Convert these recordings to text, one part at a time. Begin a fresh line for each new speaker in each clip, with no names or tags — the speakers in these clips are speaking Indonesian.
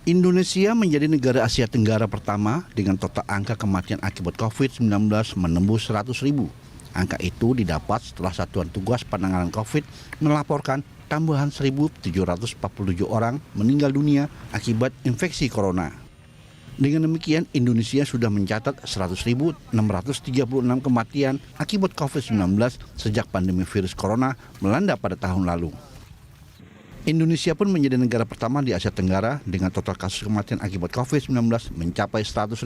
Indonesia menjadi negara Asia Tenggara pertama dengan total angka kematian akibat COVID-19 menembus 100.000. Angka itu didapat setelah Satuan Tugas Penanganan COVID melaporkan tambahan 1.747 orang meninggal dunia akibat infeksi corona. Dengan demikian, Indonesia sudah mencatat 100.636 kematian akibat COVID-19 sejak pandemi virus corona melanda pada tahun lalu. Indonesia pun menjadi negara pertama di Asia Tenggara dengan total kasus kematian akibat COVID-19 mencapai 100.000.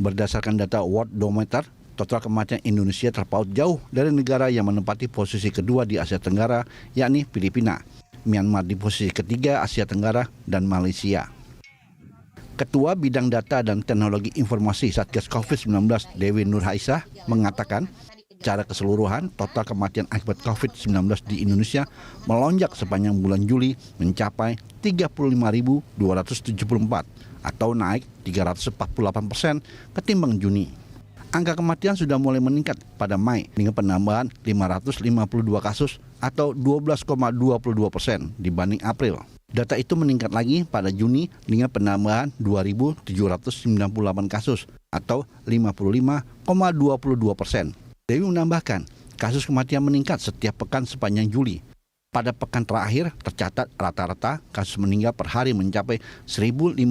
Berdasarkan data Worldometer, total kematian Indonesia terpaut jauh dari negara yang menempati posisi kedua di Asia Tenggara, yakni Filipina, Myanmar di posisi ketiga Asia Tenggara, dan Malaysia. Ketua Bidang Data dan Teknologi Informasi Satgas COVID-19 Dewi Nurhaisah mengatakan, secara keseluruhan, total kematian akibat COVID-19 di Indonesia melonjak sepanjang bulan Juli mencapai 35.274 atau naik 348% ketimbang Juni. Angka kematian sudah mulai meningkat pada Mei dengan penambahan 552 kasus atau 12,22% dibanding April. Data itu meningkat lagi pada Juni dengan penambahan 2.798 kasus atau 55,22%. Dewi menambahkan, kasus kematian meningkat setiap pekan sepanjang Juli. Pada pekan terakhir, tercatat rata-rata kasus meninggal per hari mencapai 1.582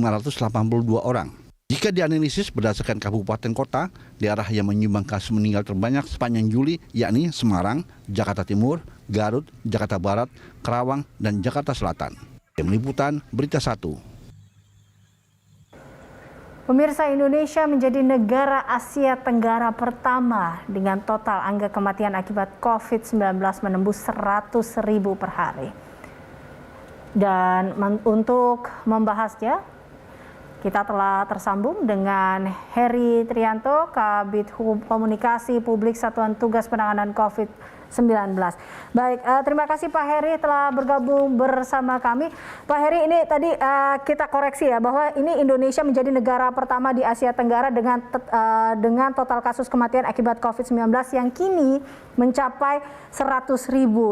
orang. Jika dianalisis berdasarkan kabupaten kota, daerah yang menyumbang kasus meninggal terbanyak sepanjang Juli yakni Semarang, Jakarta Timur, Garut, Jakarta Barat, Karawang, dan Jakarta Selatan. Tim Liputan Berita 1.
Pemirsa, Indonesia menjadi negara Asia Tenggara pertama dengan total angka kematian akibat COVID-19 menembus 100.000 per hari. Dan untuk membahasnya, kita telah tersambung dengan Heri Trianto, Kabid Komunikasi Publik Satuan Tugas Penanganan COVID-19. Baik, terima kasih Pak Heri telah bergabung bersama kami. Pak Heri, ini tadi kita koreksi ya bahwa ini Indonesia menjadi negara pertama di Asia Tenggara dengan total kasus kematian akibat COVID-19 yang kini mencapai 100.000,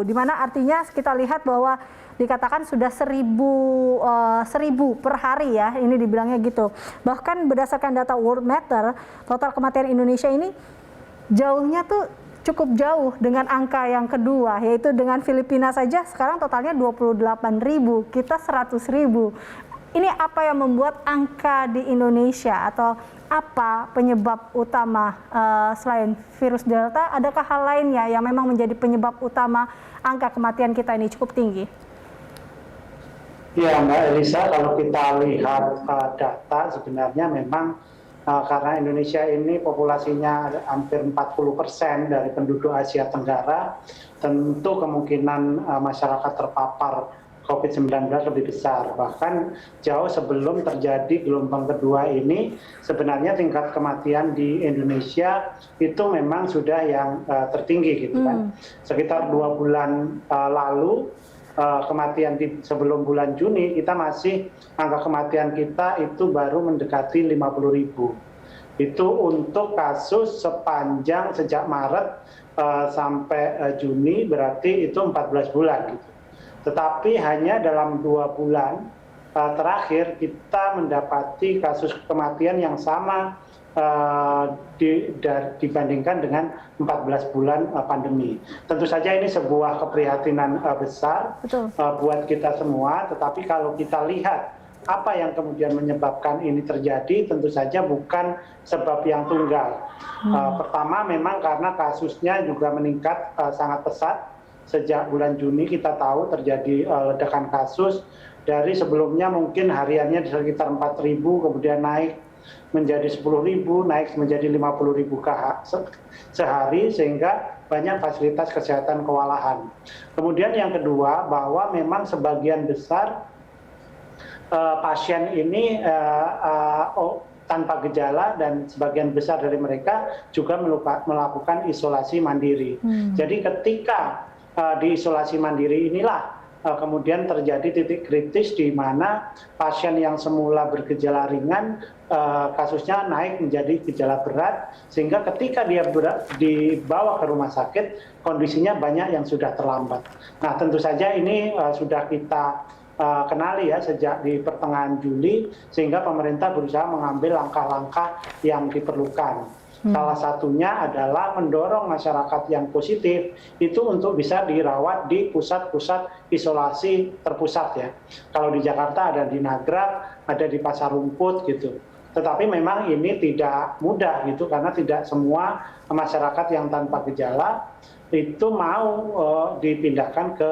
di mana artinya kita lihat bahwa dikatakan sudah 1.000 per hari ya, ini dibilangnya gitu. Bahkan berdasarkan data Worldometer, total kematian Indonesia ini jauhnya tuh cukup jauh dengan angka yang kedua, yaitu dengan Filipina saja sekarang totalnya 28.000, kita 100.000. Ini apa yang membuat angka di Indonesia atau apa penyebab utama selain virus Delta? Adakah hal lainnya yang memang menjadi penyebab utama angka kematian kita ini cukup tinggi?
Ya Mbak Elisa, kalau kita lihat data sebenarnya memang karena Indonesia ini populasinya hampir 40% dari penduduk Asia Tenggara, tentu kemungkinan masyarakat terpapar COVID-19 lebih besar. Bahkan jauh sebelum terjadi gelombang kedua ini, sebenarnya tingkat kematian di Indonesia itu memang sudah yang tertinggi gitu kan. Sekitar 2 bulan lalu, kematian sebelum bulan Juni, kita masih angka kematian kita itu baru mendekati 50.000. Itu untuk kasus sepanjang sejak Maret sampai Juni, berarti itu 14 bulan gitu. Tetapi hanya dalam 2 bulan terakhir kita mendapati kasus kematian yang sama dibandingkan dengan 14 bulan pandemi. Tentu saja ini sebuah keprihatinan besar buat kita semua, tetapi kalau kita lihat apa yang kemudian menyebabkan ini terjadi, tentu saja bukan sebab yang tunggal. Pertama memang karena kasusnya juga meningkat sangat pesat. Sejak bulan Juni kita tahu terjadi ledakan kasus, dari sebelumnya mungkin hariannya di sekitar 4.000, kemudian naik menjadi 10.000, naik menjadi 50.000 sehari, sehingga banyak fasilitas kesehatan kewalahan. Kemudian yang kedua, bahwa memang sebagian besar pasien ini tanpa gejala dan sebagian besar dari mereka juga melakukan isolasi mandiri. Jadi ketika di isolasi mandiri inilah kemudian terjadi titik kritis di mana pasien yang semula bergejala ringan kasusnya naik menjadi gejala berat, sehingga ketika dia dibawa ke rumah sakit kondisinya banyak yang sudah terlambat. Nah tentu saja ini sudah kita kenali ya sejak di pertengahan Juli, sehingga pemerintah berusaha mengambil langkah-langkah yang diperlukan. Salah satunya adalah mendorong masyarakat yang positif itu untuk bisa dirawat di pusat-pusat isolasi terpusat ya. Kalau di Jakarta ada di Nagrak, ada di Pasar Rumput gitu. Tetapi memang ini tidak mudah gitu, karena tidak semua masyarakat yang tanpa gejala itu mau dipindahkan ke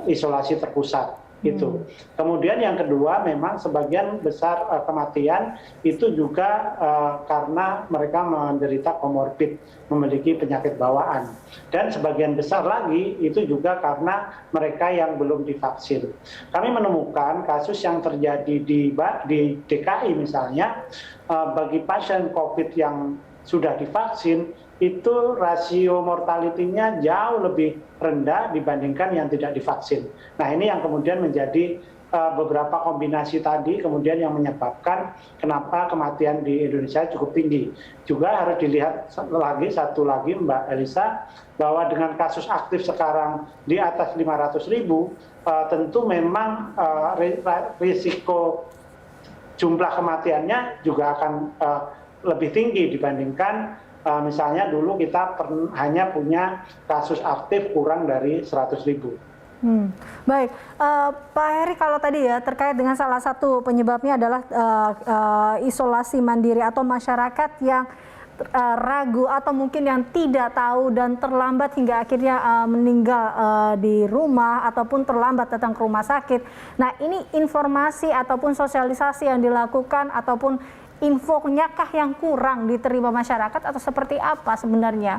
isolasi terpusat. Itu. Kemudian yang kedua, memang sebagian besar kematian itu juga karena mereka menderita komorbid, memiliki penyakit bawaan. Dan sebagian besar lagi itu juga karena mereka yang belum divaksin. Kami menemukan kasus yang terjadi di DKI misalnya, bagi pasien COVID yang sudah divaksin, itu rasio mortalitinya jauh lebih rendah dibandingkan yang tidak divaksin. Nah, ini yang kemudian menjadi beberapa kombinasi tadi kemudian yang menyebabkan kenapa kematian di Indonesia cukup tinggi. Juga harus dilihat satu lagi Mbak Elisa, bahwa dengan kasus aktif sekarang di atas 500.000, tentu memang risiko jumlah kematiannya juga akan lebih tinggi dibandingkan misalnya dulu kita hanya punya kasus aktif kurang dari 100.000.
Baik, Pak Heri, kalau tadi ya terkait dengan salah satu penyebabnya adalah isolasi mandiri atau masyarakat yang ragu atau mungkin yang tidak tahu dan terlambat hingga akhirnya meninggal di rumah ataupun terlambat datang ke rumah sakit. Nah, ini informasi ataupun sosialisasi yang dilakukan ataupun infonya kah yang kurang diterima masyarakat atau seperti apa sebenarnya?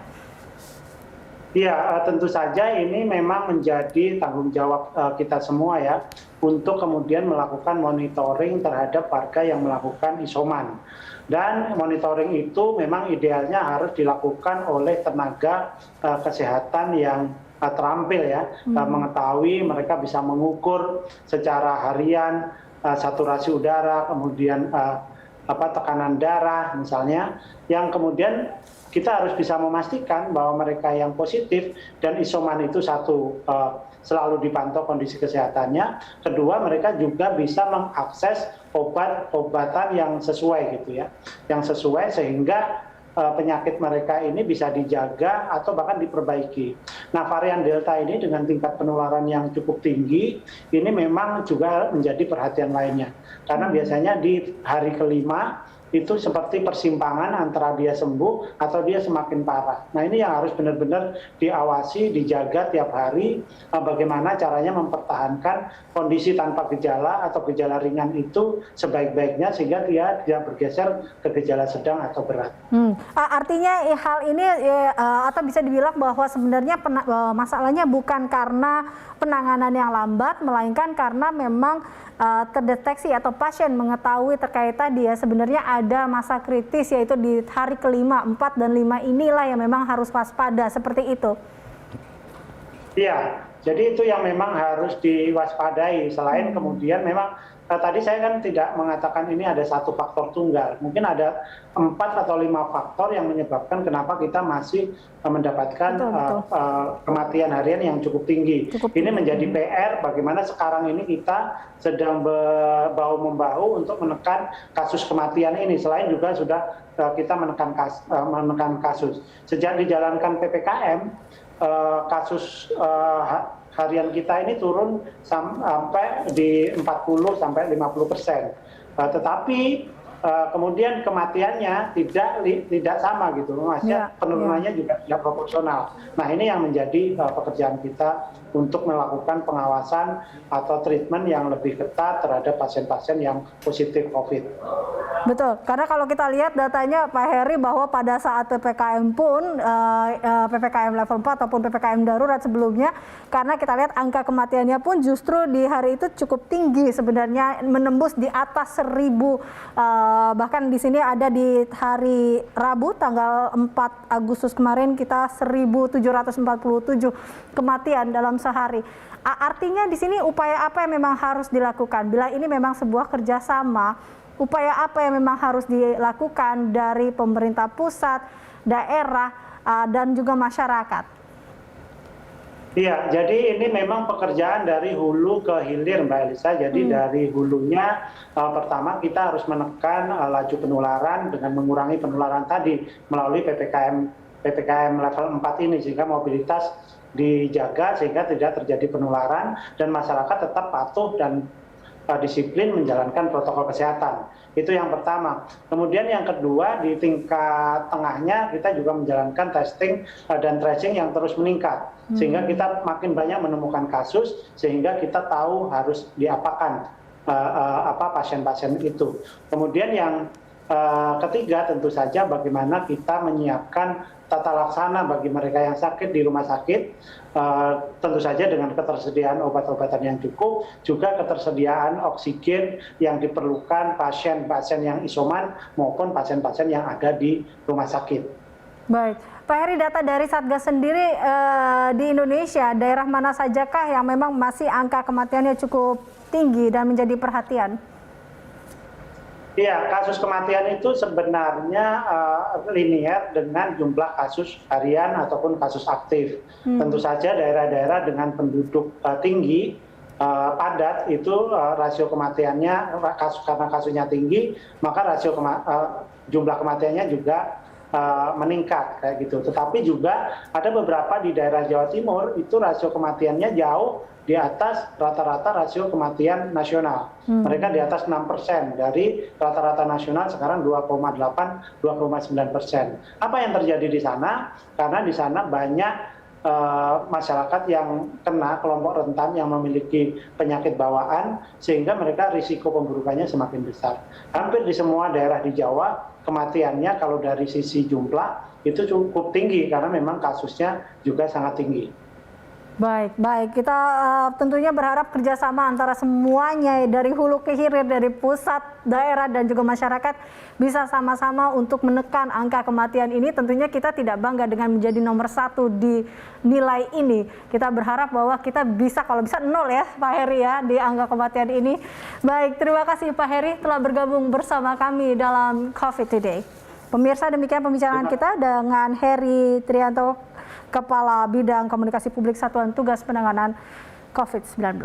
Ya, tentu saja ini memang menjadi tanggung jawab kita semua ya, untuk kemudian melakukan monitoring terhadap warga yang melakukan isoman. Dan monitoring itu memang idealnya harus dilakukan oleh tenaga kesehatan yang terampil ya, mengetahui, mereka bisa mengukur secara harian saturasi udara, kemudian tekanan darah misalnya, yang kemudian kita harus bisa memastikan bahwa mereka yang positif dan isoman itu selalu dipantau kondisi kesehatannya. Kedua, mereka juga bisa mengakses obat-obatan yang sesuai gitu ya, yang sesuai sehingga penyakit mereka ini bisa dijaga atau bahkan diperbaiki. Nah, varian Delta ini dengan tingkat penularan yang cukup tinggi, ini memang juga menjadi perhatian lainnya. Karena biasanya di hari kelima itu seperti persimpangan antara dia sembuh atau dia semakin parah. Nah, ini yang harus benar-benar diawasi, dijaga tiap hari, bagaimana caranya mempertahankan kondisi tanpa gejala atau gejala ringan itu sebaik-baiknya sehingga dia tidak bergeser ke gejala sedang atau berat.
Artinya hal ini atau bisa dibilang bahwa sebenarnya masalahnya bukan karena penanganan yang lambat, melainkan karena memang terdeteksi atau pasien mengetahui terkait tadi ya, sebenarnya ada masa kritis yaitu di hari kelima, 4 dan 5 inilah yang memang harus waspada, seperti itu.
Iya, jadi itu yang memang harus diwaspadai. Selain kemudian memang tadi saya kan tidak mengatakan ini ada satu faktor tunggal. Mungkin ada 4 atau 5 faktor yang menyebabkan kenapa kita masih mendapatkan kematian harian yang cukup tinggi. Ini menjadi PR bagaimana sekarang ini kita sedang bahu-membahu untuk menekan kasus kematian ini. Selain juga sudah kita menekan kasus. Sejak dijalankan PPKM, kasus harian kita ini turun sampai di 40 sampai 50%. Tetapi kemudian kematiannya tidak sama gitu, maksudnya penurunannya juga tidak proporsional. Nah, ini yang menjadi pekerjaan kita untuk melakukan pengawasan atau treatment yang lebih ketat terhadap pasien-pasien yang positif COVID.
Betul, karena kalau kita lihat datanya Pak Heri bahwa pada saat PPKM pun, PPKM level 4 ataupun PPKM darurat sebelumnya, karena kita lihat angka kematiannya pun justru di hari itu cukup tinggi sebenarnya, menembus di atas 1.000, bahkan di sini ada di hari Rabu tanggal 4 Agustus kemarin kita 1.747 kematian dalam sehari. Artinya di sini upaya apa yang memang harus dilakukan? Bila ini memang sebuah kerjasama, upaya apa yang memang harus dilakukan dari pemerintah pusat, daerah, dan juga masyarakat?
Iya, jadi ini memang pekerjaan dari hulu ke hilir, Mbak Elisa. Jadi dari hulunya pertama kita harus menekan laju penularan dengan mengurangi penularan tadi melalui PPKM level 4 ini, sehingga mobilitas dijaga sehingga tidak terjadi penularan dan masyarakat tetap patuh dan disiplin menjalankan protokol kesehatan. Itu yang pertama. Kemudian yang kedua, di tingkat tengahnya kita juga menjalankan testing dan tracing yang terus meningkat. Sehingga kita makin banyak menemukan kasus, sehingga kita tahu harus diapakan pasien-pasien itu. Kemudian yang ketiga tentu saja bagaimana kita menyiapkan tata laksana bagi mereka yang sakit di rumah sakit, tentu saja dengan ketersediaan obat-obatan yang cukup, juga ketersediaan oksigen yang diperlukan pasien-pasien yang isoman maupun pasien-pasien yang ada di rumah sakit.
Baik, Pak Heri, data dari Satgas sendiri di Indonesia, daerah mana sajakah yang memang masih angka kematiannya cukup tinggi dan menjadi perhatian?
Iya, kasus kematian itu sebenarnya linear dengan jumlah kasus harian ataupun kasus aktif. Tentu saja daerah-daerah dengan penduduk tinggi, padat, itu rasio kematiannya, karena kasusnya tinggi, maka rasio jumlah kematiannya juga meningkat kayak gitu. Tetapi juga ada beberapa di daerah Jawa Timur itu rasio kematiannya jauh di atas rata-rata rasio kematian nasional. Mereka di atas 6% dari rata-rata nasional sekarang 2,8, 2,9%. Apa yang terjadi di sana? Karena di sana banyak masyarakat yang kena, kelompok rentan yang memiliki penyakit bawaan, sehingga mereka risiko pemburukannya semakin besar. Hampir di semua daerah di Jawa, kematiannya kalau dari sisi jumlah itu cukup tinggi karena memang kasusnya juga sangat tinggi.
Baik. Kita tentunya berharap kerjasama antara semuanya dari hulu ke hilir, dari pusat, daerah, dan juga masyarakat bisa sama-sama untuk menekan angka kematian ini. Tentunya kita tidak bangga dengan menjadi nomor 1 di nilai ini. Kita berharap bahwa kita bisa, kalau bisa 0 ya Pak Heri ya, di angka kematian ini. Baik, terima kasih Pak Heri telah bergabung bersama kami dalam COVID Today. Pemirsa, demikian pembicaraan kita dengan Heri Trianto, Kepala Bidang Komunikasi Publik Satuan Tugas Penanganan COVID-19.